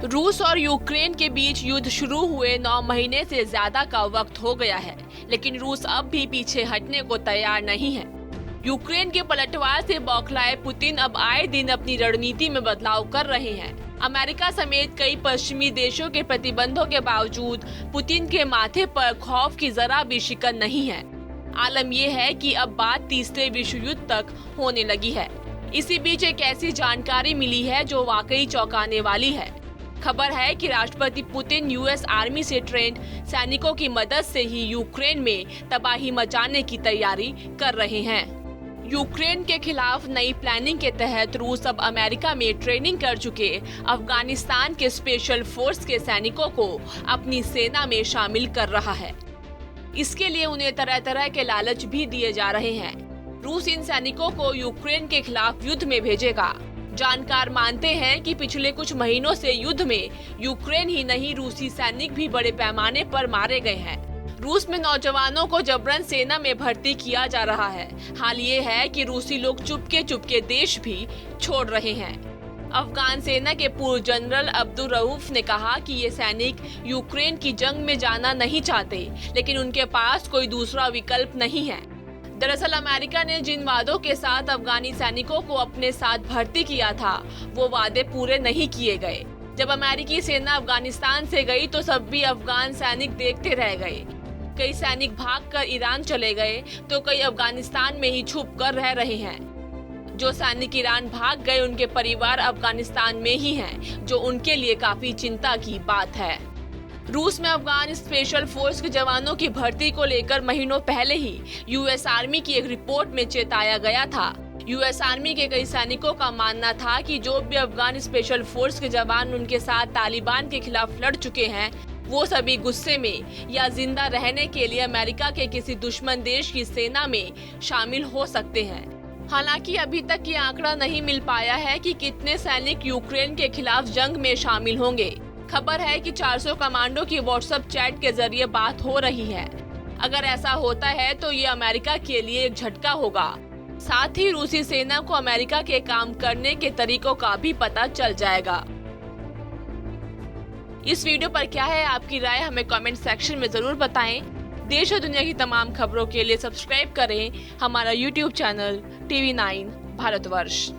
रूस और यूक्रेन के बीच युद्ध शुरू हुए 9 महीने से ज्यादा का वक्त हो गया है, लेकिन रूस अब भी पीछे हटने को तैयार नहीं है। यूक्रेन के पलटवार से बौखलाए पुतिन अब आए दिन अपनी रणनीति में बदलाव कर रहे हैं। अमेरिका समेत कई पश्चिमी देशों के प्रतिबंधों के बावजूद पुतिन के माथे पर खौफ की जरा भी शिकन नहीं है। आलम यह है कि अब बात तीसरे विश्व युद्ध तक होने लगी है। इसी बीच एक ऐसी जानकारी मिली है जो वाकई चौंकाने वाली है। खबर है कि राष्ट्रपति पुतिन यूएस आर्मी से ट्रेंड सैनिकों की मदद से ही यूक्रेन में तबाही मचाने की तैयारी कर रहे हैं। यूक्रेन के खिलाफ नई प्लानिंग के तहत रूस अब अमेरिका में ट्रेनिंग कर चुके अफगानिस्तान के स्पेशल फोर्स के सैनिकों को अपनी सेना में शामिल कर रहा है। इसके लिए उन्हें तरह तरह के लालच भी दिए जा रहे हैं। रूस इन सैनिकों को यूक्रेन के खिलाफ युद्ध में भेजेगा। जानकार मानते हैं कि पिछले कुछ महीनों से युद्ध में यूक्रेन ही नहीं, रूसी सैनिक भी बड़े पैमाने पर मारे गए हैं। रूस में नौजवानों को जबरन सेना में भर्ती किया जा रहा है। हाल ये है कि रूसी लोग चुपके देश भी छोड़ रहे हैं। अफगान सेना के पूर्व जनरल अब्दुल रऊफ ने कहा कि ये सैनिक यूक्रेन की जंग में जाना नहीं चाहते, लेकिन उनके पास कोई दूसरा विकल्प नहीं है। दरअसल अमेरिका ने जिन वादों के साथ अफगानी सैनिकों को अपने साथ भर्ती किया था, वो वादे पूरे नहीं किए गए। जब अमेरिकी सेना अफगानिस्तान से गई तो सभी अफगान सैनिक देखते रह गए। कई सैनिक भागकर ईरान चले गए तो कई अफगानिस्तान में ही छुप कर रह रहे हैं। जो सैनिक ईरान भाग गए उनके परिवार अफगानिस्तान में ही हैं, जो उनके लिए काफी चिंता की बात है। रूस में अफगान स्पेशल फोर्स के जवानों की भर्ती को लेकर महीनों पहले ही यूएस आर्मी की एक रिपोर्ट में चेताया गया था। यूएस आर्मी के कई सैनिकों का मानना था कि जो भी अफगान स्पेशल फोर्स के जवान उनके साथ तालिबान के खिलाफ लड़ चुके हैं, वो सभी गुस्से में या जिंदा रहने के लिए अमेरिका के किसी दुश्मन देश की सेना में शामिल हो सकते हैं। हालांकि अभी तक ये आंकड़ा नहीं मिल पाया है कि कितने सैनिक यूक्रेन के खिलाफ जंग में शामिल होंगे। खबर है कि 400 कमांडो की व्हाट्सएप चैट के जरिए बात हो रही है। अगर ऐसा होता है तो ये अमेरिका के लिए एक झटका होगा। साथ ही रूसी सेना को अमेरिका के काम करने के तरीकों का भी पता चल जाएगा। इस वीडियो पर क्या है आपकी राय, हमें कमेंट सेक्शन में जरूर बताएं। देश और दुनिया की तमाम खबरों के लिए सब्सक्राइब करें हमारा यूट्यूब चैनल TV9 भारतवर्ष।